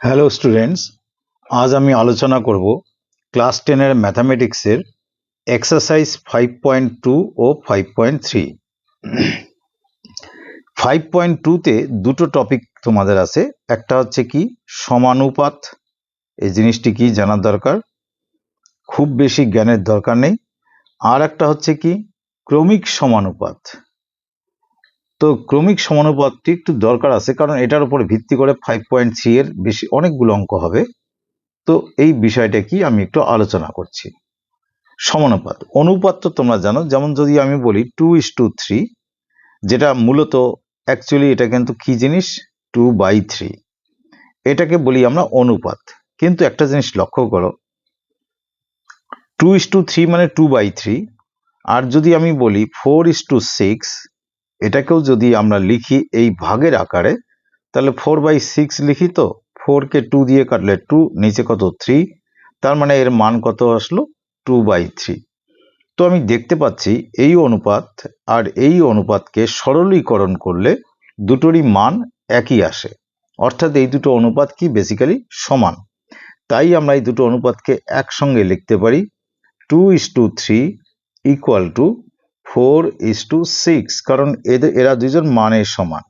Hello students, আজ আমি আলোচনা করব ক্লাস 10-এর ম্যাথামেটিক্সের এক্সারসাইজ 5.2 ও 5.3। 5.2-তে দুটো টপিক তোমাদের আছে। একটা হচ্ছে কি সমানুপাত, এই জিনিসটি কি জানার দরকার, খুব বেশি জ্ঞানের দরকার নেই। আর একটা হচ্ছে কি ক্রমিক সমানুপাত। তো ক্রমিক সমানুপাতটি একটু দরকার আছে, কারণ এটার উপর ভিত্তি করে 5.3 এর বেশি অনেকগুলো অঙ্ক হবে। তো এই বিষয়টা কি আমি একটু আলোচনা করছি। সমানুপাত, অনুপাত তো তোমরা জানো, যেমন যদি আমি বলি 2:3, যেটা মূলত অ্যাকচুয়ালি এটা কিন্তু কি জিনিস 2/3, এটাকে বলি আমরা অনুপাত। কিন্তু একটা জিনিস লক্ষ্য করো, 2:3 মানে 2/3। আর যদি আমি বলি 4:6, এটাকেও যদি আমরা লিখি এই ভাগের আকারে, তাহলে 4/6 লিখি। তো 4-কে 2 দিয়ে কাটলে 2, নিচে কত 3, তার মানে এর মান কত আসলো 2/3। তো আমি দেখতে পাচ্ছি এই অনুপাত আর এই অনুপাতকে সরলীকরণ করলে দুটোরই মান একই আসে, অর্থাৎ এই দুটো অনুপাত কি বেসিক্যালি সমান। তাই আমরা এই দুটো অনুপাতকে একসঙ্গে লিখতে পারি 2:3 ইকুয়াল টু 4:6, কারণ এরা দুজন মানের সমান।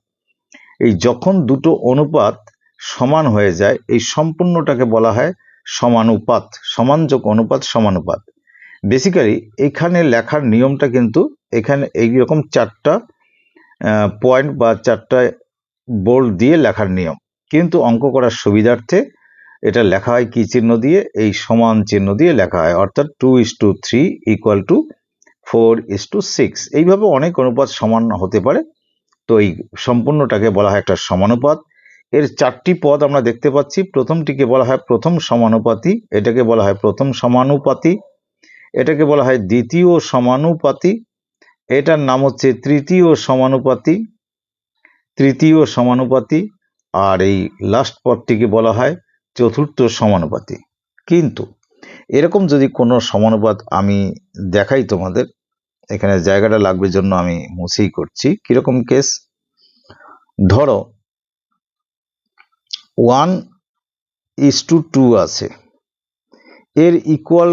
এই যখন দুটো অনুপাত সমান হয়ে যায়, এই সম্পূর্ণটাকে বলা হয় সমানুপাত, সমানযোগ অনুপাত, সমানুপাত। বেসিক্যালি এখানে লেখার নিয়মটা কিন্তু এখানে এইরকম চারটা পয়েন্ট বা চারটা বোল্ড দিয়ে লেখার নিয়ম, কিন্তু অঙ্ক করার সুবিধার্থে এটা লেখা হয় কি চিহ্ন দিয়ে, এই সমান চিহ্ন দিয়ে লেখা হয়, অর্থাৎ 2:3 ইকুয়াল টু 4:6। এইভাবে অনেক অনুপাত সমান হতে পারে। তো এই সম্পূর্ণটাকে বলা হয় একটা সমানুপাত। এর চারটি পদ আমরা দেখতে পাচ্ছি। প্রথমটিকে বলা হয় প্রথম সমানুপাতি, এটাকে বলা হয় প্রথম সমানুপাতি, এটাকে বলা হয় দ্বিতীয় সমানুপাতি, এটার নাম হচ্ছে তৃতীয় সমানুপাতি, তৃতীয় সমানুপাতি, আর এই লাস্ট পদটিকে বলা হয় চতুর্থ সমানুপাতি। কিন্তু এরকম যদি কোনো সমানুপাত আমি দেখাই তোমাদের, এখানে জায়গাটা লাগবে জন্য আমি মুছেই করছি। কিরকম কেস, ধরো 1:2 আছে, এর ইকুয়াল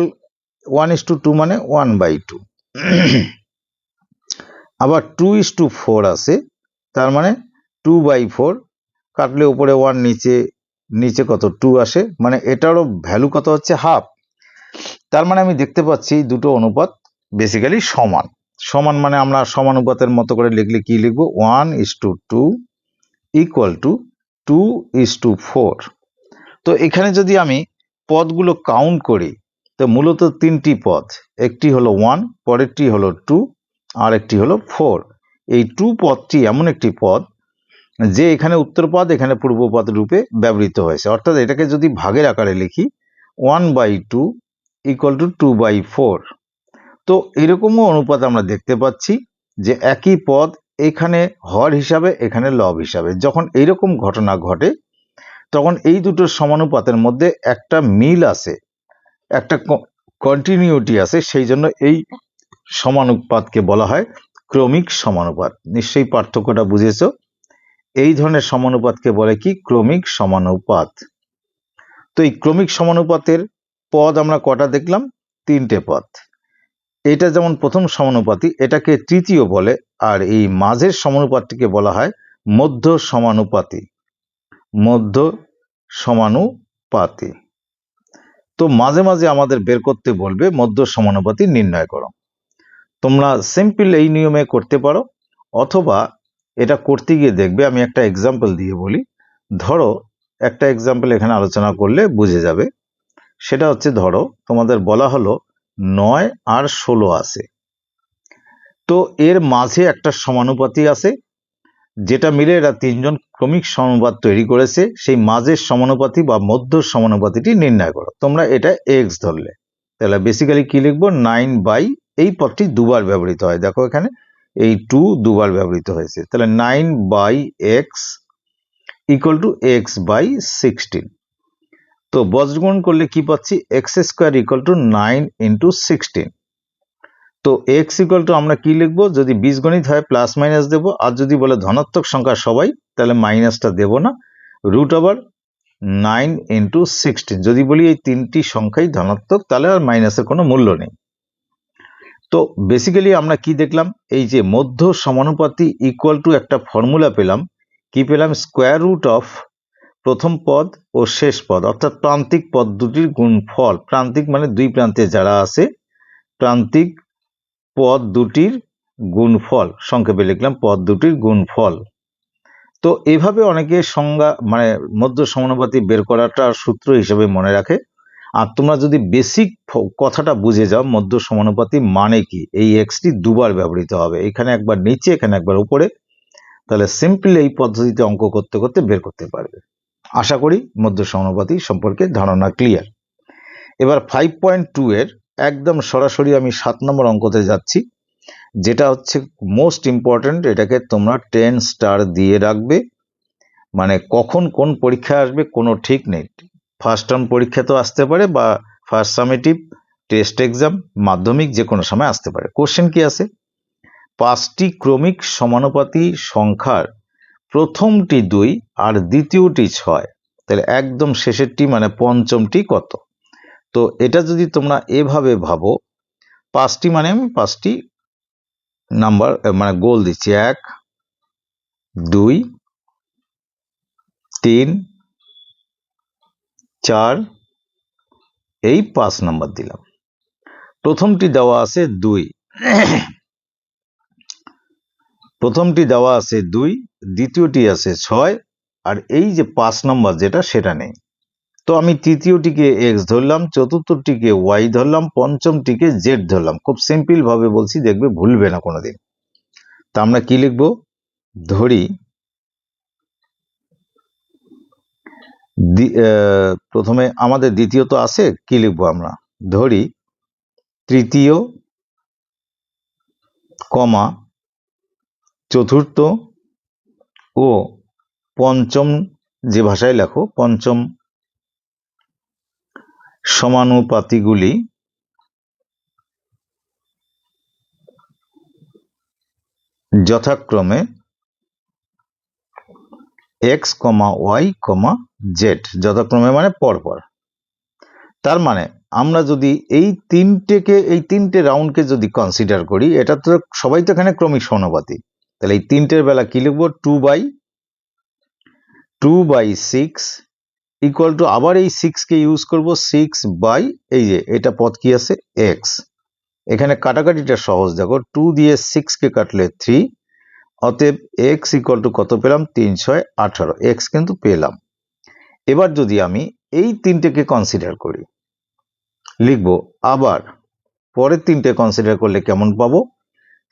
1:2 মানে 1/2। আবার 2:4 আছে, তার মানে 2/4, কাটলে উপরে 1, নিচে কত 2 আসে, মানে এটারও ভ্যালু কত হচ্ছে হাফ। তার মানে আমি দেখতে পাচ্ছি দুটো অনুপাত বেসিক্যালি সমান। সমান মানে আমরা সমানুপাতের মতো করে লিখলে কি লিখবো, 1:2 ইকুয়াল টু 2:4। তো এখানে যদি আমি পদগুলো কাউন্ট করি, তো মূলত তিনটি পদ, একটি হলো 1, পরেরটি হলো 2, আর একটি হলো 4। এই 2 পদটি এমন একটি পদ যে এখানে উত্তরপদ, এখানে পূর্বপদ রূপে ব্যবহৃত হয়েছে, অর্থাৎ এটাকে যদি ভাগের আকারে লিখি 1/2 ইকুয়াল টু 2/4। তো এরকমও অনুপাত আমরা দেখতে পাচ্ছি যে একই পদ এখানে হর হিসাবে, এখানে লব হিসাবে। যখন এইরকম ঘটনা ঘটে, তখন এই দুটো সমানুপাতের মধ্যে একটা মিল আছে, একটা কন্টিনিউটি আছে, সেই জন্য এই সমানুপাতকে বলা হয় ক্রমিক সমানুপাত। নিশ্চয়ই পার্থক্যটা বুঝেছো। এই ধরনের সমানুপাতকে বলে কি ক্রমিক সমানুপাত। তো এই ক্রমিক সমানুপাতের পদ আমরা কটা দেখলাম, তিনটে পদ। এটা যেমন প্রথম সমানুপাতি, এটাকে তৃতীয় বলে, আর এই মাঝের সমানুপাতটিকে বলা হয় মধ্য সমানুপাতি, মধ্য সমানুপাতি। তো মাঝে মাঝে আমাদের বের করতে বলবে মধ্য সমানুপাতি নির্ণয় করো। তোমরা সিম্পল এই নিয়মে করতে পারো, অথবা এটা করতে গিয়ে দেখবে, আমি একটা এক্সাম্পল দিয়ে বলি। ধরো একটা এক্সাম্পল এখানে আলোচনা করলে বুঝে যাবে। সেটা হচ্ছে, ধরো তোমাদের বলা হলো 9 আর 16 আছে। তো এর মাঝে একটা সমানুপাতি আছে, যেটা মিলে এরা তিনজন ক্রমিক সমানুপাত তৈরি করেছে। সেই মাঝের সমানুপাতি বা মধ্য সমানুপাতিটি নির্ণয় করো। তোমরা এটা এক্স ধরলে, তাহলে বেসিক্যালি কি লিখবো, 9 এই পদটি দুবার ব্যবহৃত হয়। দেখো এখানে এই 2 দুবার ব্যবহৃত হয়েছে, তাহলে 9/x ইকুয়াল টু x/16। তো বজ্রগুণ করলে কি পাচ্ছি, x² ইকুয়াল টু 9 × 16। তো x ইকুয়াল টু আমরা কি লিখবো, যদি বীজগণিত হয় প্লাস মাইনাস দেবো, আর যদি বলে ধনাত্মক সংখ্যা সবাই, তাহলে মাইনাসটা দেব না। √/, 9 ইন্টু 16। যদি বলি এই তিনটি সংখ্যাই ধনাত্মক, তাহলে আর মাইনাসের কোনো মূল্য নেই। তো বেসিক্যালি আমরা কি দেখলাম, এই যে মধ্য সমানুপাতি ইকুয়াল টু একটা ফর্মুলা পেলাম। কি পেলাম? স্কোয়ার রুট অফ প্রথম পদ ও শেষ পদ, অর্থাৎ প্রান্তিক পদ দুটির গুণফল। প্রান্তিক মানে দুই প্রান্তে যারা আছে, প্রান্তিক পদ দুটির গুণফল, সংক্ষেপে লিখলাম পদ দুটির গুণফল। তো এইভাবে অনেকে সংজ্ঞা মানে মধ্য সমানুপাতি বের করাটা সূত্র হিসেবে মনে রাখে। আর তোমরা যদি বেসিক কথাটা বুঝে যাও, মধ্য সমানুপাতি মানে কি, এই এক্সটি দুবার ব্যবহৃত হবে, এখানে একবার নিচে, এখানে একবার উপরে, তাহলে সিম্পলি এই পদ্ধতিতে অঙ্ক করতে করতে বের করতে পারবে। আশা করি মধ্য সমানুপাতি সম্পর্কে ধারণা ক্লিয়ার। এবার 5.2 এর একদম সরাসরি আমি 7 নম্বর অঙ্কতে যাচ্ছি, যেটা হচ্ছে মোস্ট ইম্পর্টেন্ট। এটাকে তোমরা 10 স্টার দিয়ে রাখবে, মানে কখন কোন পরীক্ষা আসবে কোনো ঠিক নেই। ফার্স্ট টার্ম পরীক্ষা তো আসতে পারে, বা ফার্স্ট সামেটিভ টেস্ট এক্সাম, মাধ্যমিক, যে কোনো সময় আসতে পারে। কোশ্চেন কি আছে? 5টি ক্রমিক সমানুপাতি সংখ্যার প্রথমটি 2 আর দ্বিতীয়টি 6, তাহলে একদম শেষেরটি মানে পঞ্চমটি কত? তো এটা যদি তোমরা এভাবে ভাবো, 5টি মানে আমি 5টি নাম্বার মানে গোল দিচ্ছি, 1 2 3 4, এই 5 নাম্বার দিলাম। প্রথমটি দেওয়া আছে 2, প্রথমটি দেওয়া আছে 2, দ্বিতীয়টি আছে 6, আর এই যে 5 নম্বর যেটা, সেটা নেই। তো আমি তৃতীয়টিকে এক্স ধরলাম, চতুর্থটিকে ওয়াই ধরলাম, পঞ্চমটিকে জেড ধরলাম। খুব সিম্পল ভাবে বলছি, দেখবে ভুলবে না কোনোদিন। তা আমরা কি লিখবো? ধরি প্রথমে আমাদের দ্বিতীয় তো আছে, কি লিখবো আমরা? ধরি তৃতীয়, কমা চতুর্থ ও পঞ্চম, যে ভাষায় লেখো, পঞ্চম সমানুপাতিগুলি যথাক্রমে এক্স কমা ওয়াই কমা জেড, যথাক্রমে মানে পরপর। তার মানে আমরা যদি এই তিনটে রাউন্ডকে যদি কনসিডার করি, এটা তো সবাই তো এখানে ক্রমিক সমানুপাতি, তাহলে এই তিনটের বেলা কি লিখবো? 2/6 ইকুয়াল টু, আবার এই 6 কে ইউজ করব, 6 বাই এই যে এটা পদ কি আছে, এক্স। এখানে কাটাকাটিটা সহজ, দেখো 2 দিয়ে 6 কে কাটলে 3, অতএব এক্স ইকুয়াল টু কত পেলাম? 3 6 18, এক্স কিন্তু পেলাম। এবার যদি আমি এই তিনটেকে কনসিডার করি, লিখবো আবার পরের তিনটে কনসিডার করলে কেমন পাবো?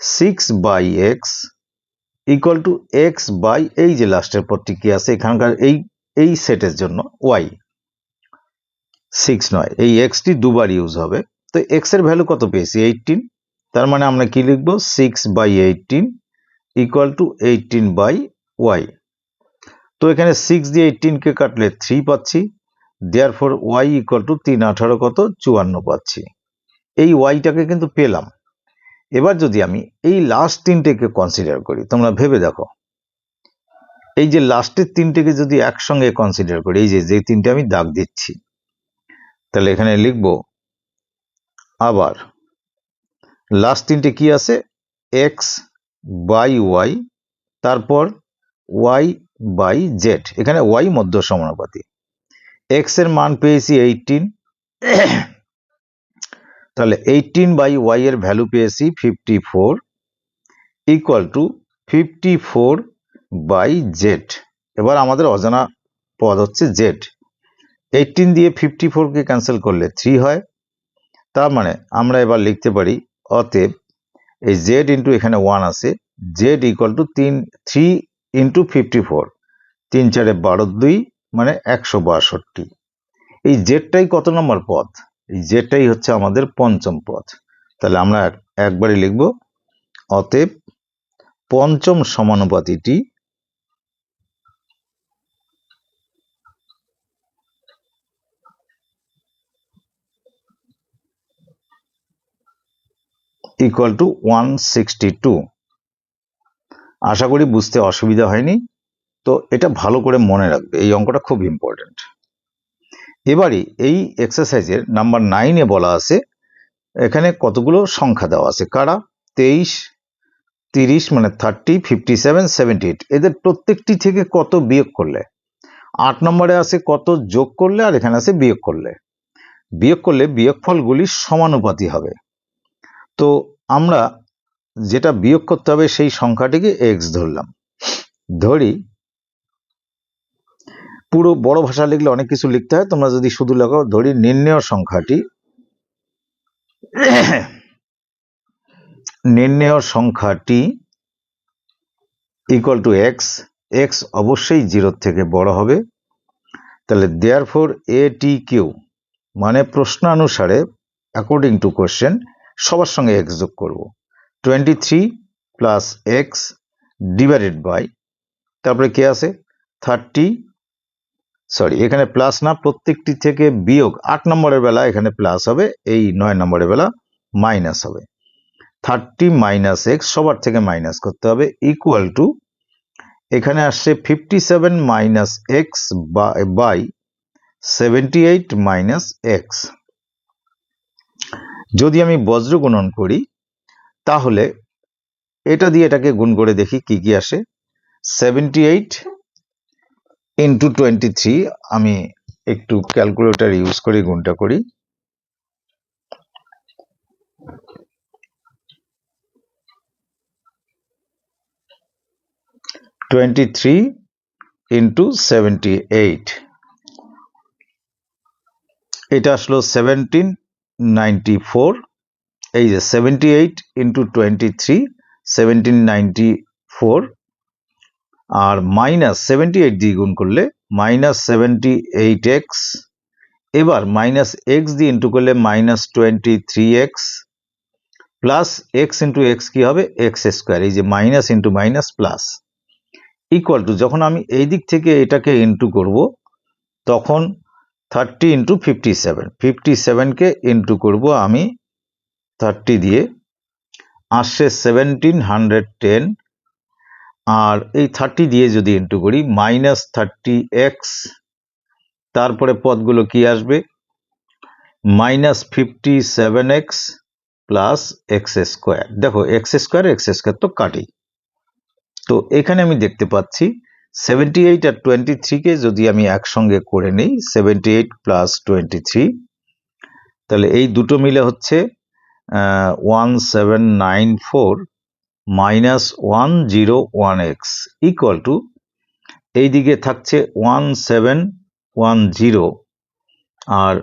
6/x equal to x by এই যে লাস্টের পদটি কি আছে এখানকার, এই সেটের জন্য ওয়াই, 6 নয়, এই এক্সটি দুবার ইউজ হবে। তো এক্স এর ভ্যালু কত পেয়েছি? 18। তার মানে আমরা কি লিখবো? 6/18 ইকুয়াল টু 18/y। তো এখানে 6 দিয়ে 18 কে কাটলে 3 পাচ্ছি, দেয়ারফর y ইকুয়াল টু 3 18 কত? 54 পাচ্ছি। এই ওয়াইটাকে কিন্তু পেলাম। এবার যদি আমি এই লাস্ট তিনটেকে কনসিডার করি, তোমরা ভেবে দেখো, এই যে লাস্টের তিনটেকে যদি একসঙ্গে কনসিডার করি, এই যে তিনটে আমি দাগ দিচ্ছি, তাহলে এখানে লিখব আবার লাস্ট তিনটে কি আছে? এক্স বাই ওয়াই, তারপর ওয়াই বাই জেড। এখানে ওয়াই মধ্য সমানুপাতি, এক্স এর মান পেয়েছি 18, তাহলে 18/y এর ভ্যালু পেয়েছি 54 ইকুয়াল টু 54/z। এবার আমাদের অজানা পদ হচ্ছে z। 18 দিয়ে 54 কে ক্যান্সেল করলে 3 হয়। তার মানে আমরা এবার লিখতে পারি, অতএব এই z ইন্টু এখানে 1 আছে, z ইকুয়াল টু 3 ইন্টু 54, 3 4 12 2 মানে 162। এই জেডটাই কত নম্বর পদ? এই জেডটাই হচ্ছে আমাদের পঞ্চম পদ। তাহলে আমরা একবারই লিখব, অতএব পঞ্চম সমানুপাতিটি ইকুয়াল টু 162। আশা করি বুঝতে অসুবিধা হয়নি। তো এটা ভালো করে মনে রাখবে, এই অঙ্কটা খুব ইম্পর্টেন্ট। এবারে এই এক্সারসাইজের নাম্বার 9-এ বলা আছে এখানে কতগুলো সংখ্যা দেওয়া আছে, কারা 23, 30 মানে 30, 57, 78, এদের প্রত্যেকটি থেকে কত বিয়োগ করলে। 8 নম্বরে আছে কত যোগ করলে, আর এখানে আছে বিয়োগ করলে। বিয়োগ করলে বিয়োগফলগুলি সমানুপাতি হবে। তো আমরা যেটা বিয়োগ করতে হবে সেই সংখ্যাটিকে এক্স ধরলাম। ধরি, পুরো বড় ভাষা লিখলে অনেক কিছু লিখতে হয়, তোমরা যদি শুধু লেখো ধরি নির্ণেয় সংখ্যাটি ইকুয়াল টু এক্স। এক্স অবশ্যই 0 থেকে বড় হবে। তাহলে দেয়ারফর এটি কিউ মানে প্রশ্নানুসারে অ্যাকর্ডিং টু কোশ্চেন সবার সঙ্গে এক্স যোগ করব। 23 প্লাস এক্স ডিভাইডেড বাই, তারপরে কে আছে 30, সরি এখানে প্লাস না, প্রত্যেকটি থেকে বিয়োগ। 8 নম্বরের বেলা এখানে প্লাস হবে, এই 9 নম্বরের বেলা মাইনাস হবে। 30 মাইনাস এক্স সবার থেকে মাইনাস করতে হবে ইকুয়াল টু, এখানে আসছে 57 minus X by 78 minus X. যদি আমি বজ্র গুণন করি তাহলে এটা দিয়ে এটাকে গুণ করে দেখি কি কি আসে। 78 ইন্টু 23, আমি একটু ক্যালকুলেটর ইউজ করে গুণটা করি। 23 ইন্টু 78, এটা আসলো 1794। এই যে 78 ইন্টু 23 1794, আর মাইনাস 78 দিয়ে গুণ করলে মাইনাস 78x, এবার মাইনাস এক্স দিয়ে ইন্টু করলে minus 23x, plus x into x কি হবে এক্স স্কোয়ার, এই যে minus into minus plus, equal to, যখন আমি এই দিক থেকে এটাকে ইন্টু করব তখন 30 ইন্টু 57, 57কে ইন্টু করব আমি 30 দিয়ে, আসছে 1710, আর এই 30 দিয়ে যদি ইন্টু করি মাইনাস 30x, তারপরে পদগুলো কি আসবে minus 57x plus X square. দেখো এক্স স্কোয়ার তো কাটি, তো এখানে আমি দেখতে পাচ্ছি 78 আর 23কে যদি আমি একসঙ্গে করে নিই 78 প্লাস 23, তাহলে এই দুটো মিলে হচ্ছে 1794 মাইনাস 101x ইকুয়াল টু, এই দিকে থাকছে 1710, আর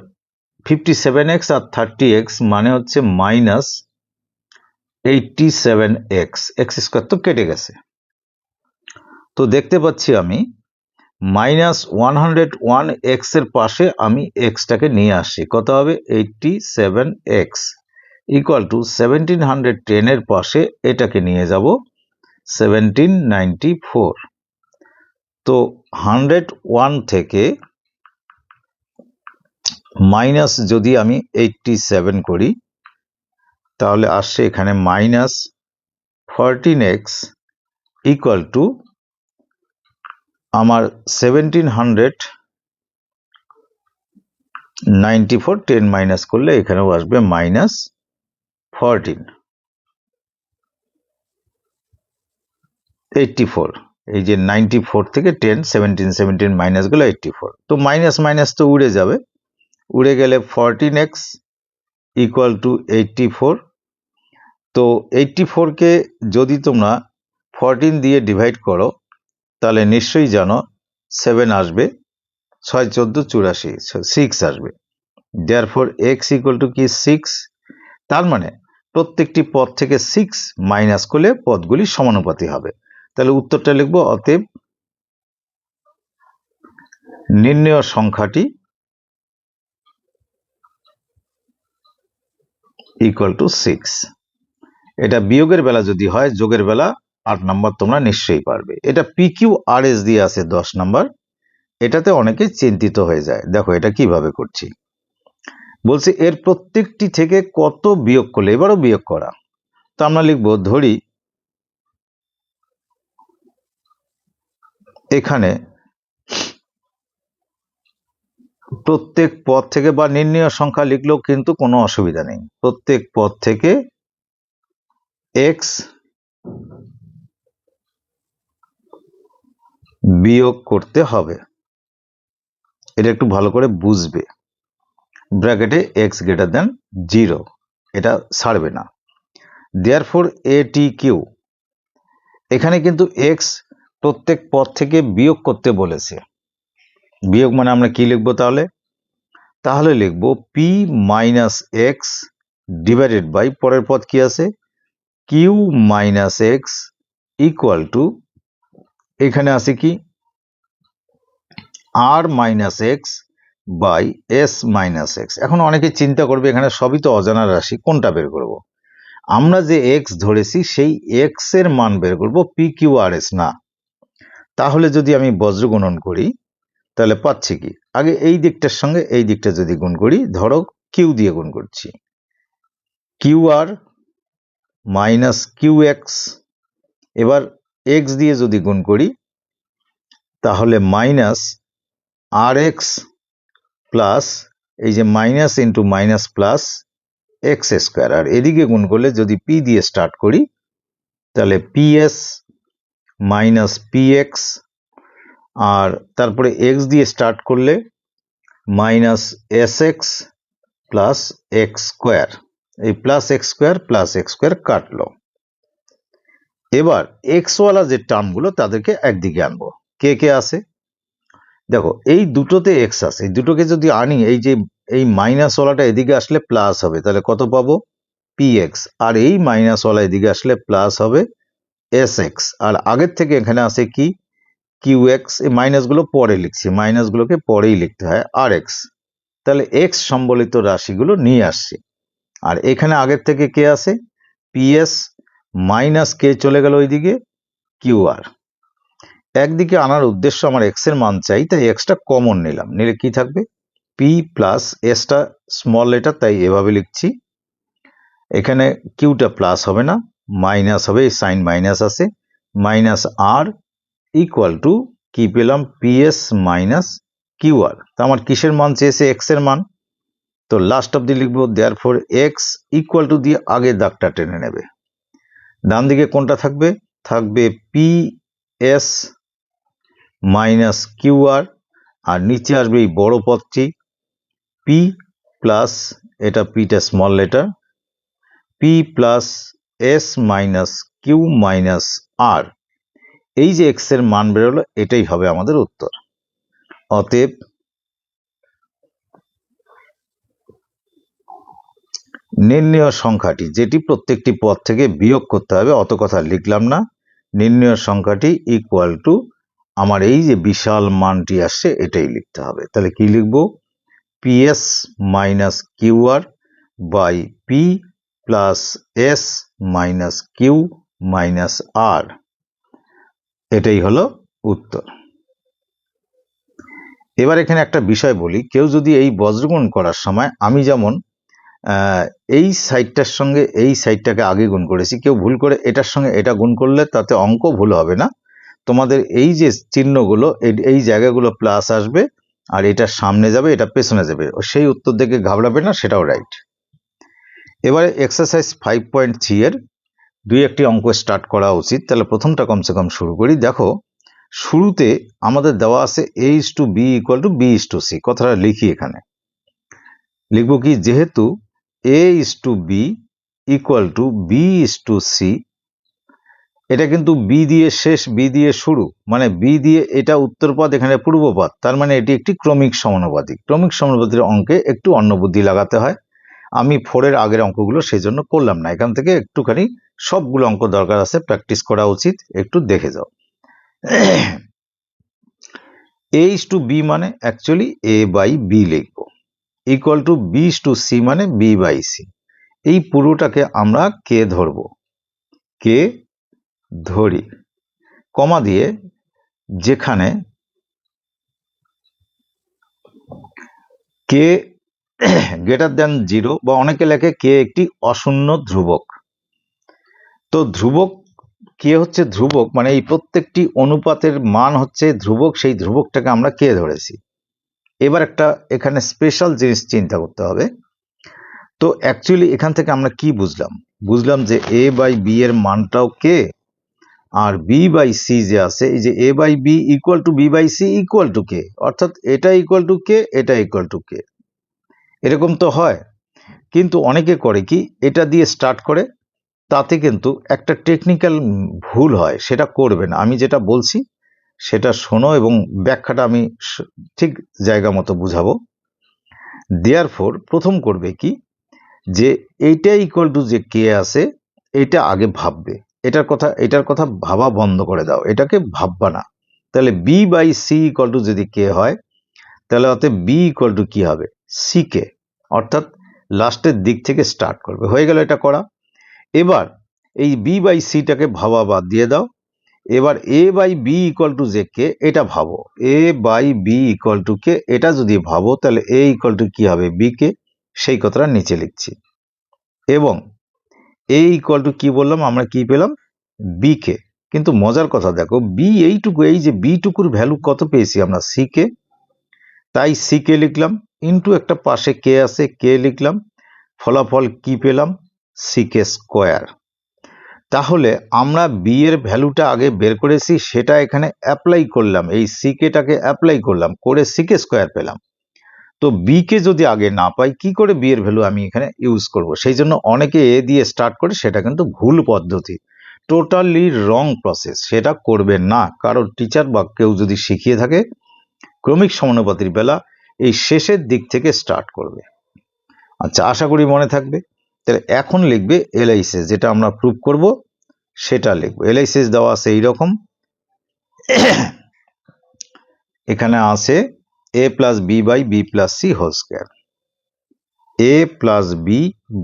57x আর 30x মানে হচ্ছে মাইনাস 87x, এক্স স্কোয়ার তো কেটে গেছে। তো দেখতে পাচ্ছি আমি মাইনাস 101x এর পাশে আমি এক্সটাকে নিয়ে আসছি, কত হবে 87x ইকুয়াল টু 1710 এর পাশে এটাকে নিয়ে যাব 1794। তো 101 থেকে মাইনাস যদি আমি 87 করি তাহলে আসছে এখানে মাইনাস 14x ইকুয়াল টু আমার 1794, 10 মাইনাস করলে এখানেও আসবে মাইনাস 84, এই যে 94 থেকে 10 17 মাইনাস গুলো 84, তো মাইনাস মাইনাস তো উড়ে যাবে, উড়ে গেলে 14x ইকুয়াল টু 84। তো 84কে যদি তোমরা 14 দিয়ে ডিভাইড করো তাহলে নিশ্চয়ই জানো 7 আসবে, 6 14 84, 6 আসবে। দেয়ারফর x ইকুয়াল টু কি 6, তার মানে প্রত্যেকটি পদ থেকে 6 মাইনাস করলে পদগুলি সমানুপাতি হবে। তাহলে উত্তরটা লিখবো, অতএব নির্ণেয় সংখ্যাটি ইকুয়াল টু 6। এটা বিয়োগের বেলা যদি হয়, যোগের বেলা 8 নাম্বার তোমরা নিশ্চয়ই পারবে। এটা PQRS দিয়ে আছে 10 নাম্বার, এটাতে অনেকে চিন্তিত হয়ে যায়। দেখো এটা কিভাবে করছি, বলছে এর প্রত্যেকটি থেকে কত বিয়োগ করলে, এবারও বিয়োগ করা। তো আমরা লিখবো, ধরি এখানে প্রত্যেক পদ থেকে বা নির্ণেয় সংখ্যা লিখলেও কিন্তু কোনো অসুবিধা নেই। প্রত্যেক পদ থেকে এক্স বিয়োগ করতে হবে, এটা একটু ভালো করে বুঝবে। ব্র্যাকেটে এক্স গ্রেটার দেন 0, এটা ছাড়বে না। দেয়ারফর এ টি কিউ, এখানে কিন্তু এক্স প্রত্যেক পদ থেকে বিয়োগ করতে বলেছে। বিয়োগ মানে আমরা কি লিখবো তাহলে লিখবো P minus X divided by, পরের পদ কি আছে, Q minus X equal to, এখানে আছে কি R minus X by S minus X. এখন অনেকে চিন্তা করবে এখানে সবই তো অজানা রাশি, কোনটা বের করব। আমরা যে এক্স ধরেছি সেই এক্স এর মান বের করব, পি কিউ আর এস না। তাহলে যদি আমি বজ্র গুণন করি তাহলে পাচ্ছি কি, আগে এই দিকটার সঙ্গে এই দিকটা যদি গুণ করি, ধরো কিউ দিয়ে গুণ করছি, Q R minus Q x, এবার এক্স দিয়ে যদি গুণ করি তাহলে মাইনাস আর এক্স প্লাস, এই যে minus into minus plus X square, আর এদিকে গুণ করলে যদি পি দিয়ে স্টার্ট করি তাহলে পিএস মাইনাস পি এক্স, আর তারপরে এক্স দিয়ে স্টার্ট করলে minus S X plus X square, এই প্লাস এক্স স্কোয়ার কাটলো। এবার এক্সওয়ালা যে টার্মগুলো তাদেরকে একদিকে আনবো। কে কে আছে দেখো, এই দুটোতে এক্স আছে, এই দুটোকে যদি আনি, এই যে এই মাইনাসওয়ালাটা এদিকে আসলে প্লাস হবে, তাহলে কত পাবো, পি এক্স, আর এই মাইনাসওয়ালা এদিকে আসলে প্লাস হবে এস এক্স, আর আগের থেকে এখানে আছে কি কিউ এক্স, এই মাইনাসগুলো পরে লিখছি, মাইনাসগুলোকে পরেই লিখতে হয়, আর এক্স, তাহলে এক্স সম্বলিত রাশিগুলো নিয়ে আসছি। আর এখানে আগের থেকে কে আছে, পিএস মাইনাস কে চলে গেল ওইদিকে কিউ আর। একদিকে আনার উদ্দেশ্য আমার এক্স এর মান চাই, তাই এক্সটা কমন নিলাম, নিলে কি থাকবে, পি প্লাস এসটা স্মল লেটার তাই এভাবে লিখছি, এখানে কিউটা প্লাস হবে না, মাইনাস হবে, সাইন মাইনাস আছে, মাইনাস আর ইকুয়াল টু কি পেলাম, পিএস মাইনাস কিউ আর। তো আমার কিসের মান চেয়েছে, এক্স এর মান, তো লাস্ট অব্দি লিখবো দেয়ারফর এক্স ইকুয়াল টু দিয়ে আগে দাগটা টেনে নেবে, ডান দিকে কোনটা থাকবে, থাকবে P S minus Q R, আর নিচে আসবে এই বড় পদটি পি প্লাস, এটা পিটা small letter, P plus S minus Q minus R, এই যে এক্স এর মান বেরোলো এটাই হবে আমাদের উত্তর। অতএব নির্ণেয় সংখ্যাটি, যেটি প্রত্যেকটি পদ থেকে বিয়োগ করতে হবে, অত কথা লিখলাম না, নির্ণেয় সংখ্যাটি ইকুয়াল টু আমার এই যে বিশাল মানটি আসছে এটাই লিখতে হবে। তাহলে কি লিখবো, PS minus Q R by P plus S minus Q minus R, এটাই হলো উত্তর। এবার এখানে একটা বিষয় বলি, কেউ যদি এই বজ্রগুণ করার সময়, আমি যেমন এই সাইডটার সঙ্গে এই সাইডটাকে আগে গুণ করেছি, কেউ ভুল করে এটার সঙ্গে এটা গুণ করলে তাতে অঙ্ক ভুল হবে না, তোমাদের এই যে চিহ্নগুলো এই জায়গাগুলো প্লাস আসবে, আর এটা সামনে যাবে এটা পেছনে যাবে, সেই উত্তর দেখে ঘাবড়াবে না, সেটাও রাইট। এবারে এক্সারসাইজ 5.3 এর দুই একটি অঙ্ক স্টার্ট করা উচিত, তাহলে প্রথমটা কমসে কম শুরু করি। দেখো শুরুতে আমাদের দেওয়া আছে a is to b equal to b is to c, কথাটা লিখি, এখানে লিখবো কি, যেহেতু a is to b equal to b is to c, এটা কিন্তু বি দিয়ে শেষ, বি দিয়ে শুরু, মানে বি দিয়ে এটা উত্তরপদ, এখানে পূর্বপদ, তার মানে এটি একটি ক্রমিক সমানুপাতিক। ক্রমিক সমানুপাতির অঙ্কে একটু অন্য বুদ্ধি লাগাতে হয়, আমি 4 এর আগের অঙ্কগুলো সেই জন্য করলাম না, এখান থেকে একটুখানি সবগুলো অঙ্ক দরকার আছে, প্র্যাকটিস করা উচিত, একটু দেখে যাও। a is to b মানে অ্যাকচুয়ালি a বাই বি লিখবো, equal to b is to c মানে b বাই c, এই পুরোটাকে আমরা কে ধরবো, কে ধরি, কমা দিয়ে যেখানে কে গ্রেটার দেন 0, বা অনেকে লেখে কে একটি অশূন্য ধ্রুবক, তো ধ্রুবক কে হচ্ছে ধ্রুবক, মানে এই প্রত্যেকটি অনুপাতের মান হচ্ছে ধ্রুবক, সেই ধ্রুবকটাকে আমরা কে ধরেছি। এবার একটা এখানে স্পেশাল জিনিস চিন্তা করতে হবে। তো অ্যাকচুয়ালি এখান থেকে আমরা কি বুঝলাম যে এ বাই বি এর মানটাও কে, আর বি বাই সি যে আছে, এই যে A by B equal to B by C equal to K, অর্থাৎ এটা ইকুয়াল টু কে, এটা ইকুয়াল টু কে, এরকম তো হয়। কিন্তু অনেকে করে কি, এটা দিয়ে স্টার্ট করে, তাতে কিন্তু একটা টেকনিক্যাল ভুল হয়, সেটা করবে না। আমি যেটা বলছি সেটা শোনো এবং ব্যাখ্যাটা আমি ঠিক জায়গা মতো বুঝাবো। দেয়ারফোর প্রথম করবে কি, যে এইটা ইকুয়াল টু যে কে আছে, এটা আগে ভাববে। এটার কথা ভাবা বন্ধ করে দাও, এটাকে ভাববা না। তাহলে B by C equal to যদি কে হয়, তাহলে অতএব বি ইকুয়াল টু কি হবে, সি কে, অর্থাৎ লাস্টের দিক থেকে স্টার্ট করবে। হয়ে গেল এটা করা। এবার এই বি বাই সিটাকে ভাবা বাদ দিয়ে দাও। এবার এ বাই বি ইকুয়াল টু যে কে, এটা ভাবো। এ বাই বি ইকুয়াল টু কে, এটা যদি ভাবো, তাহলে এ ইকুয়াল টু কি হবে, বি কে, সেই কথাটা নিচে লিখছি। এবং এ ইকুয়াল টু কি বললাম, আমরা কি পেলাম, বি কে। কিন্তু মজার কথা দেখো, বি এইটুকু, এই যে বি টুকুর ভ্যালু কত পেয়েছি আমরা, সি কে, তাই সি কে লিখলাম, ইন্টু একটা পাশে কে আছে, কে লিখলাম, ফলাফল কি পেলাম, সি কে স্কোয়ার। তাহলে আমরা বি এর ভ্যালুটা আগে বের করেছি, সেটা এখানে অ্যাপ্লাই করলাম, এই সি কেটাকে অ্যাপ্লাই করলাম, করে সি কে স্কোয়ার পেলাম। তো বি কে যদি আগে না পাই, কি করে বি এর ভ্যালু আমি এখানে ইউজ করব? সেই জন্য অনেকে এ দিয়ে স্টার্ট করে, সেটা কিন্তু ভুল পদ্ধতি, টোটালি রং প্রসেস। সেটা করবেন না। কারণ টিচার বা কেউ যদি শিখিয়ে থাকে ক্রমিক সমানুপাতির বেলা, এই শেষের দিক থেকে স্টার্ট করবে। আচ্ছা, আশা করি মনে থাকবে। তাহলে এখন লিখবে এলআইসিএস, যেটা আমরা প্রুভ করব সেটা লিখবো। এলআইসিএস দেওয়া আছে এইরকম, এখানে আছে A plus B by B plus C whole square, A plus B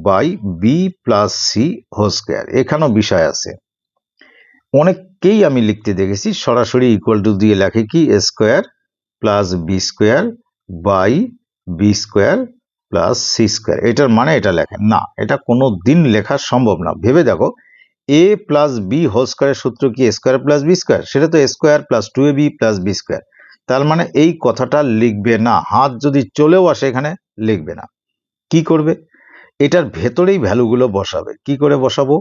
by B plus C whole square. এখানেও বিষয় আছে, অনেককেই আমি লিখতে দেখেছি সরাসরি ইকুয়াল টু দিয়ে লেখে কি, A square plus B square by B square plus C square, এটার মানে এটা লেখেন না। এটা কোনো দিন লেখা সম্ভব না। ভেবে দেখো, এ প্লাস বি হোল স্কোয়ারের সূত্র কি, A square plus B square, সেটা তো এ square plus two A B plus B square. তার মানে এই কথাটা লিখবে না, হাত যদি চলেও আসে এখানে লিখবে না। কি করবে, এটার ভেতরেই ভ্যালুগুলো বসাবে। কি করে বসাবো,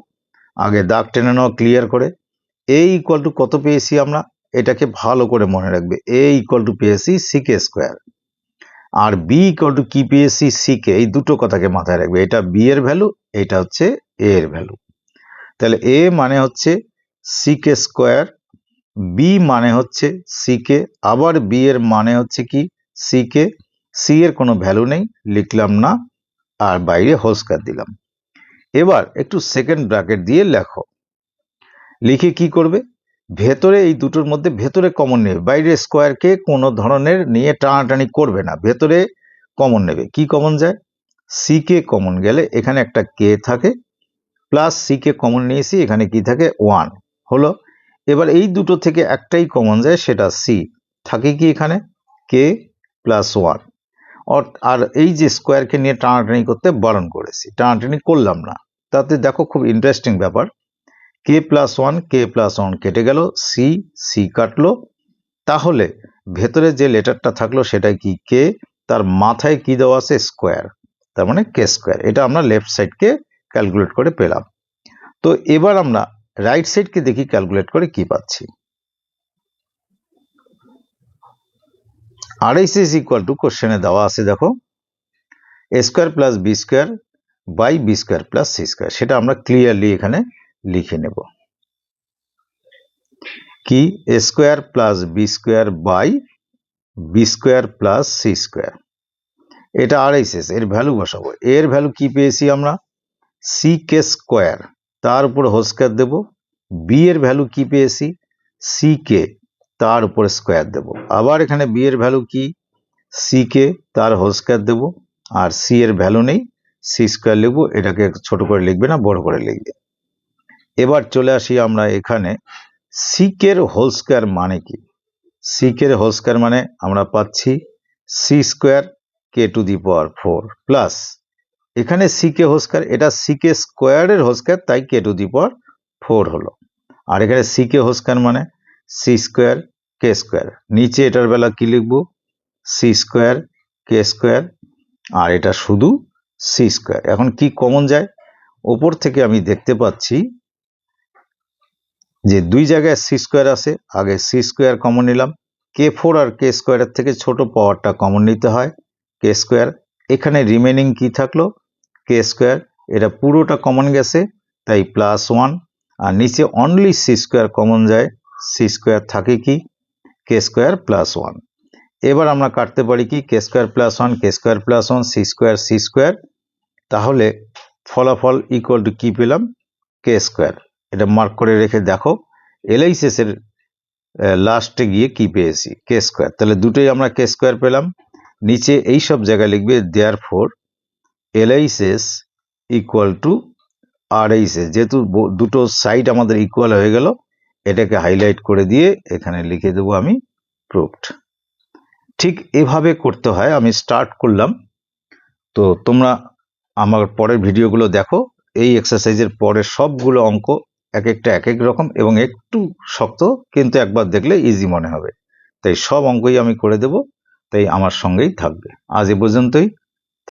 আগে দাগ টেনে নাও ক্লিয়ার করে। এ ইকুয়াল টু কত পেয়েছি আমরা, এটাকে ভালো করে মনে রাখবে, এ ইকুয়াল টু পেয়েছি সি কে স্কোয়ার, আর বি ইকুয়াল টু কি পেয়েছি, সি কে। এই দুটো কথাকে মাথায় রাখবে, এটা বি এর ভ্যালু, এটা হচ্ছে এ এর ভ্যালু। তাহলে এ মানে হচ্ছে সি কে স্কোয়ার, বি মানে হচ্ছে সি কে, আবার বি এর মানে হচ্ছে কি, সি কে। সি এর কোনো ভ্যালু নেই, লিখলাম না, আর বাইরে হোল স্কয়ার দিলাম। এবার একটু সেকেন্ড ব্র্যাকেট দিয়ে লেখো। লিখে কি করবে, ভেতরে এই দুটোর মধ্যে ভেতরে কমন নেবে, বাইরে স্কোয়ারকে কোনো ধরনের নিয়ে টানাটানি করবে না, ভেতরে কমন নেবে। কি কমন যায়, সি কে কমন গেলে এখানে একটা কে থাকে, প্লাস সি কে কমন নিয়েছি, এখানে কি থাকে, 1 হলো। এবার এই দুটো থেকে একটাই কমন যায়, সেটা সি, থাকে কি এখানে কে প্লাস 1। আর এই যে স্কোয়ারকে নিয়ে টানাটানি করতে বারণ করেছি, টানাটানি করলাম না। তাতে দেখো খুব ইন্টারেস্টিং ব্যাপার, কে প্লাস 1 কে প্লাস 1 কেটে গেল, সি সি কাটলো। তাহলে ভেতরে যে লেটারটা থাকলো সেটা কি, কে, তার মাথায় কি দেওয়া আছে, স্কোয়ার, তার মানে কে স্কোয়ার। এটা আমরা লেফট সাইডকে ক্যালকুলেট করে পেলাম। তো এবার আমরা রাইট সাইডকে দেখি ক্যালকুলেট করে কি পাচ্ছি। আরএস ইজ ইকুয়াল টু, কোশ্চেনে দেওয়া আছে দেখো, A square plus B square by B square plus C square. সেটা আমরা ক্লিয়ারলি এখানে লিখে নেব, কি, A square plus B square by B square plus C square. এটা আরএসএস, এর ভ্যালু বসাবো। এর ভ্যালু কি পেয়েছি আমরা, সি কে স্কোয়ার, তার উপর হোল স্কোয়ার দেবো। বি এর ভ্যালু কি পেয়েছি, সি কে, তার উপর স্কোয়ার দেব। আবার এখানে বি এর ভ্যালু কি, সি কে, তার হোল স্কোয়ার দেবো। আর সি এর ভ্যালু নেই, সি স্কোয়ার লিখবো। এটাকে ছোট করে লিখবে না, বড় করে লিখবে। এবার চলে আসি আমরা এখানে, সিকের হোল স্কোয়ার মানে কি, সিকের হোল স্কোয়ার মানে আমরা পাচ্ছি সি স্কোয়ার কে টু দি পাওয়ার 4 প্লাস, এখানে সিকে হোল স্কোয়ার, এটা সিকে স্কোয়ারের হোল স্কোয়ার, তাই কে টু দি পাওয়ার 4 হলো। আর এখানে সিকে হোল স্কোয়ার মানে সি স্কোয়ার কে স্কোয়ার। নিচে এটার বেলা কি লিখবো, সি স্কোয়ার কে স্কোয়ার, আর এটা শুধু সি স্কোয়ার। এখন কি কমন যায়? ওপর থেকে আমি দেখতে পাচ্ছি যে দুই জায়গায় সি স্কোয়ার আছে, আগে সি স্কোয়ার কমন নিলাম। কে ফোর আর কে স্কোয়ারের থেকে ছোট পাওয়ারটা কমন নিতে হয়, কে স্কোয়ার। এখানে রিমেনিং কি থাকলো? K square. এটা পুরোটা কমন গেছে, তাই +1। আর নিচে অনলি সি স্কোয়ার কমন যায়, সি স্কোয়ার থাকে কি? K square +1। এবার আমরা কাটতে পারি কি? K square +1, K square +1, C square C square. তাহলে ফলাফল ইকুয়াল টু কি পেলাম? কে স্কোয়ার। এটা মার্ক করে রেখে দেখো এলএইচএস এর লাস্টে গিয়ে কি পেয়েছি? কে স্কোয়ার। তাহলে দুটোই আমরা কে স্কোয়ার পেলাম। নিচে এই সব জায়গায় লিখবে therefore LHS equal to RHS. যেহেতু দুটো সাইড আমাদের ইকুয়াল হয়ে গেল, এটাকে হাইলাইট করে দিয়ে এখানে লিখে দেবো আমি প্রুভড। ঠিক এভাবে করতে হয়। আমি স্টার্ট করলাম, তো তোমরা আমার পরের ভিডিওগুলো দেখো। এই এক্সারসাইজের পরের সবগুলো অঙ্ক এক একটা এক এক রকম এবং একটু শক্ত, কিন্তু একবার দেখলে ইজি মনে হবে। তাই সব অঙ্কই আমি করে দেব, তাই আমার সঙ্গেই থাকবে। আজ এ পর্যন্তই।